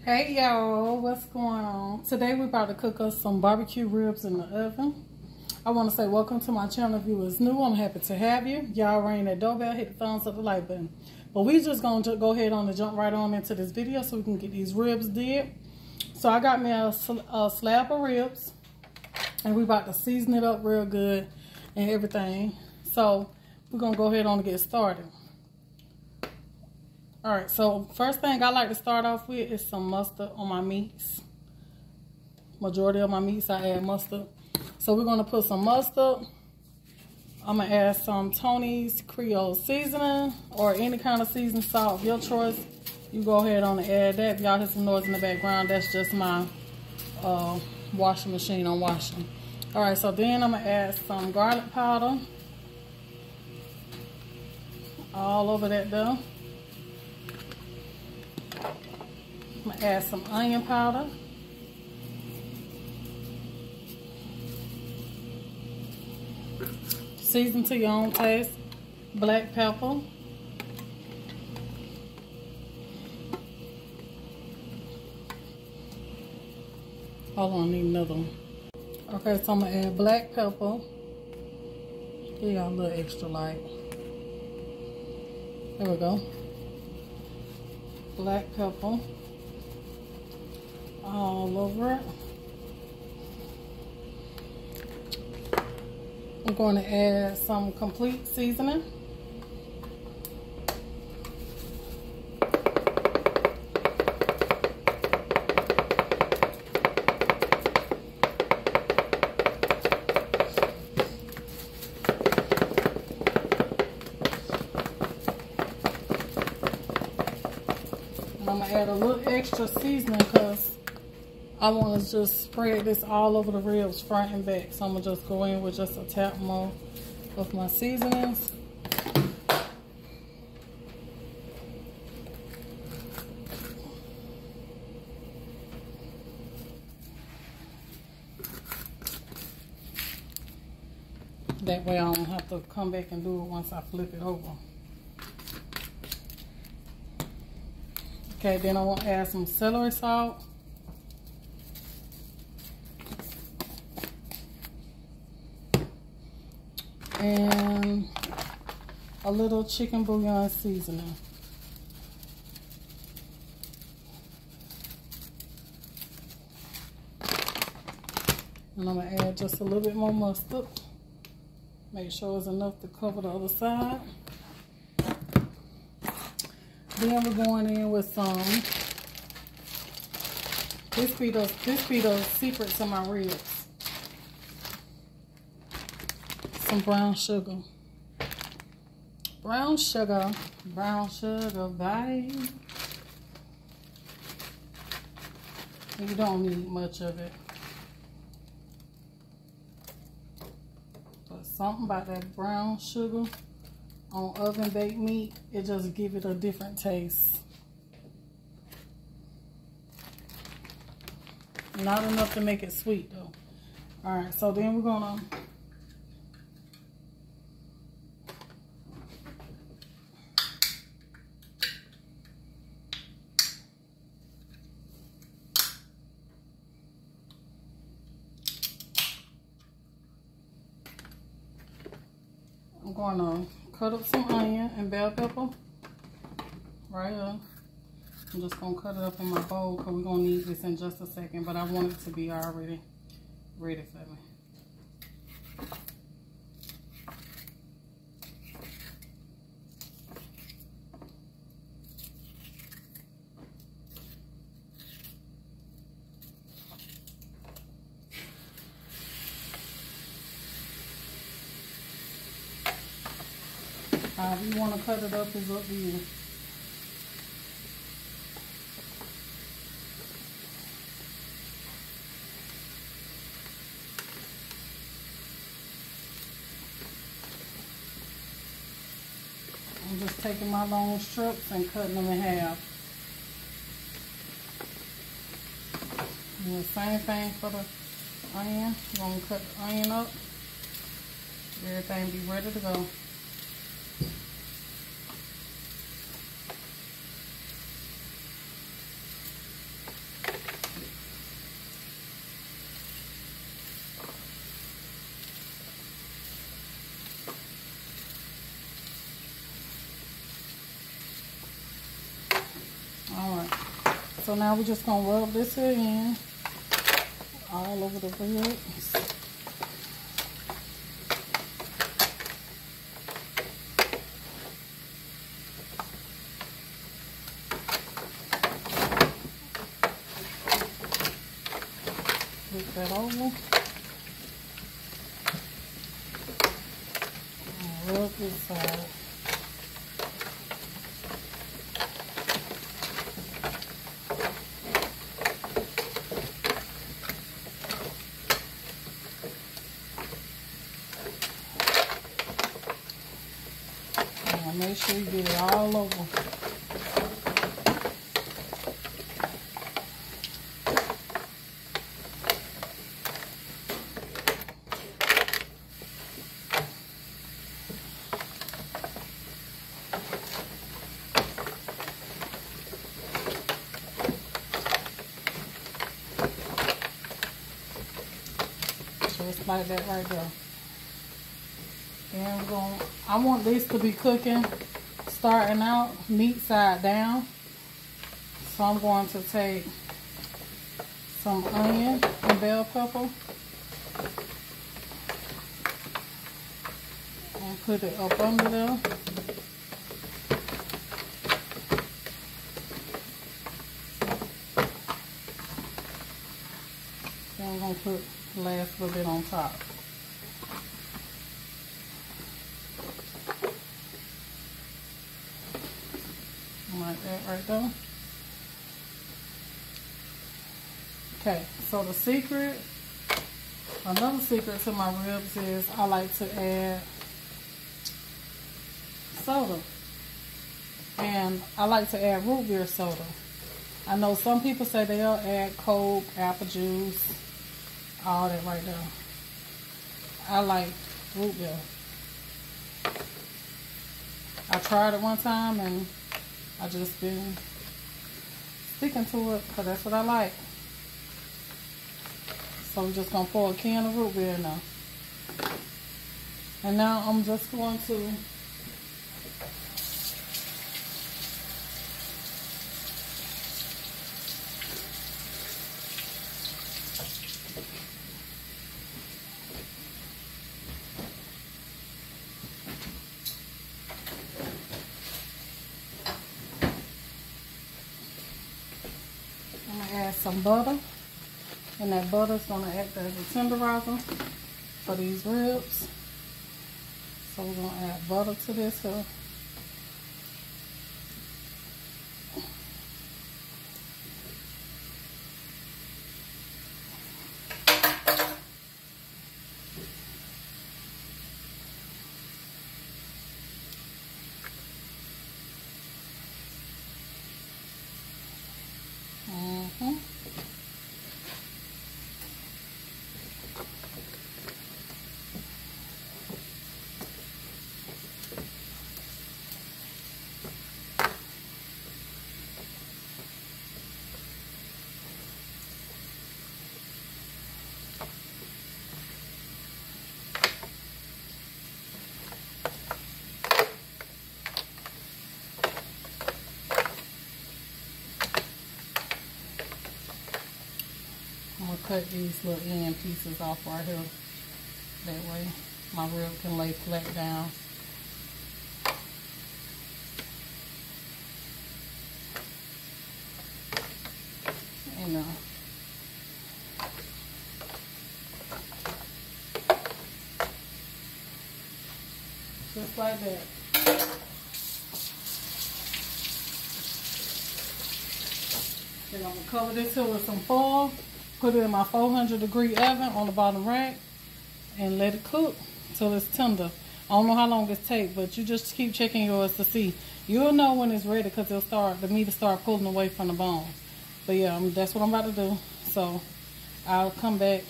Hey y'all, what's going on? Today we're about to cook us some barbecue ribs in the oven. I want to say welcome to my channel. If you was new, I'm happy to have you. Y'all ring that doorbell, hit the thumbs up, the like button. But we just going to go ahead on and jump right on into this video so we can get these ribs did. So I got me a slab of ribs and we about to season it up real good and everything. So we're going to go ahead on and get started. Alright, so first thing I like to start off with is some mustard on my meats. Majority of my meats I add mustard. So we're going to put some mustard. I'm going to add some Tony's Creole seasoning or any kind of seasoning salt of your choice. You go ahead on and add that. If y'all hear some noise in the background, that's just my washing machine on washing. Alright, so then I'm going to add some garlic powder. All over that though. I'm going to add some onion powder. Season to your own taste. Black pepper. Hold on, I need another one. Okay, so I'm going to add black pepper. Give y'all a little extra light. There we go. Black pepper. All over it. I'm going to add some complete seasoning. And I'm going to add a little extra seasoning because I want to just spread this all over the ribs, front and back. So I'm going to just go in with just a tap more of my seasonings. That way I don't have to come back and do it once I flip it over. Okay, then I want to add some celery salt. And a little chicken bouillon seasoning. And I'm going to add just a little bit more mustard. Make sure it's enough to cover the other side. Then we're going in with some, this be the secret to my ribs. Some brown sugar. Brown sugar, babe. You don't need much of it. But something about that brown sugar on oven baked meat, it just give it a different taste. Not enough to make it sweet though. Alright, so then we're gonna cut up some onion and bell pepper right here. I'm just going to cut it up in my bowl because we're going to need this in just a second, but I want it to be already ready for me. If you want to cut it up, it's up to you. I'm just taking my long strips and cutting them in half. And the same thing for the onion. I'm going to cut the onion up. Everything be ready to go. Alright. So now we're just going to rub this here in all over the ribs. Flip that over. And rub this side. Make sure you get it all over. Just like that right there. And I want this to be cooking, starting out meat side down. So I'm going to take some onion and bell pepper and put it up under there. Then I'm going to put the last little bit on top. Like that right there. Okay, so the secret, another secret to my ribs is I like to add soda. And I like to add root beer soda. I know some people say they'll add Coke, apple juice, all that right there. I like root beer. I tried it one time and I just been sticking to it because that's what I like. So we're just going to pour a can of root beer now. And now I'm just going to add some butter, and that butter is going to act as a tenderizer for these ribs. So we're going to add butter to this here. I'm going to cut these little end pieces off right here. That way my rib can lay flat down. And just like that. Then I'm going to cover this here with some foil. Put it in my 400-degree oven on the bottom rack and let it cook till it's tender. I don't know how long it takes, but you just keep checking yours to see. You'll know when it's ready because the meat will start pulling away from the bone. But yeah, that's what I'm about to do. So I'll come back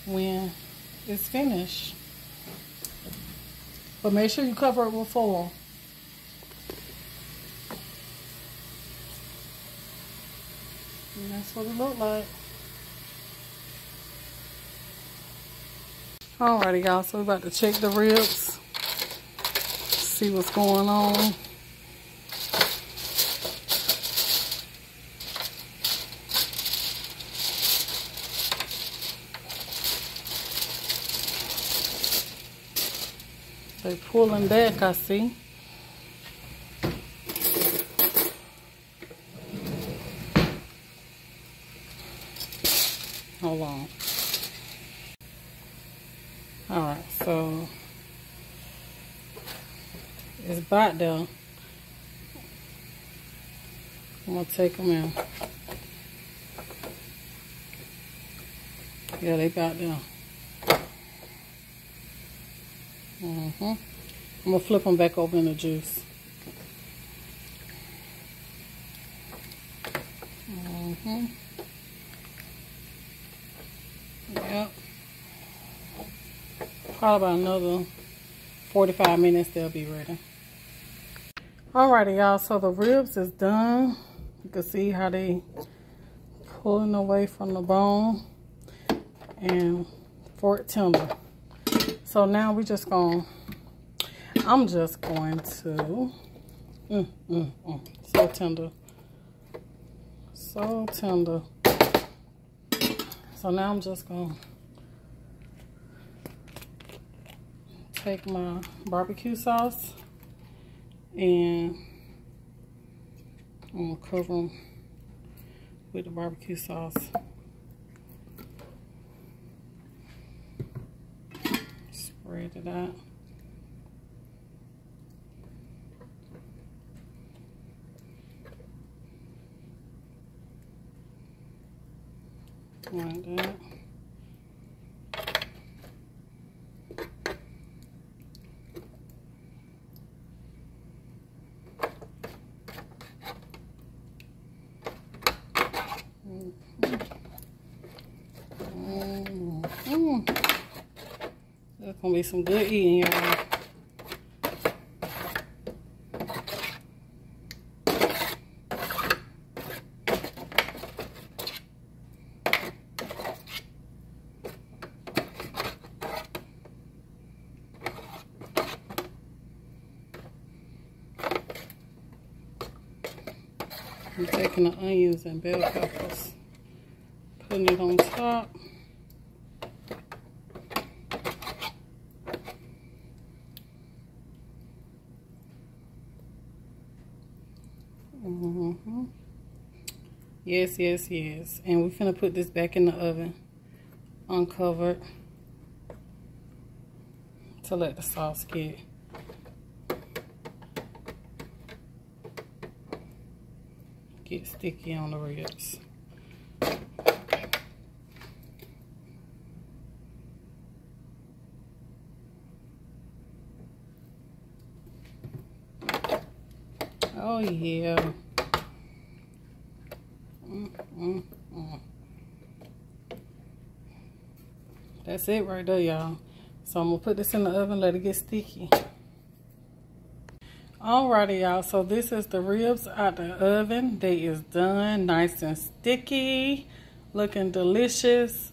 when it's finished. But make sure you cover it with foil. And that's what it looked like. Alrighty, y'all, so we're about to check the ribs, see what's going on. They pulling back, I see. Hold on. Alright, so it's about there. I'm gonna take them in. Yeah, they about there. I'm gonna flip them back over in the juice. Yep. Probably about another 45 minutes they'll be ready. Alrighty, y'all, so the ribs is done. You can see how they pulling away from the bone and fork tender. So now we just gonna, I'm just going to, so tender. So tender. So now I'm just gonna take my barbecue sauce and I'm gonna cover them with the barbecue sauce. Spread it out. Like that. That's gonna be some good eating, y'all. I'm taking the onions and bell peppers, putting it on top. Yes, yes, yes. And we're finna put this back in the oven, uncovered, to let the sauce get sticky on the ribs. Oh yeah. That's it right there, y'all. So I'm gonna put this in the oven, let it get sticky. Alrighty, y'all, so this is the ribs out the oven. They is done, nice and sticky, looking delicious.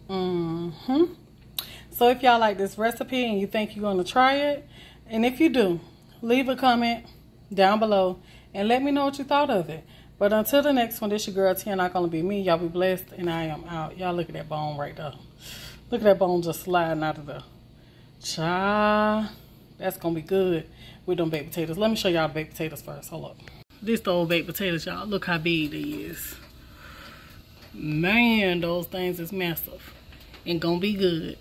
So if y'all like this recipe and you think you're gonna try it, and if you do, leave a comment down below and let me know what you thought of it. But until the next one, this your girl Tia, not gonna be me. Y'all be blessed, and I am out. Y'all look at that bone right there. Look at that bone just sliding out of the child. That's gonna be good with them baked potatoes. Let me show y'all the baked potatoes first. Hold up. This the old baked potatoes, y'all. Look how big they is. Man, those things is massive and gonna be good.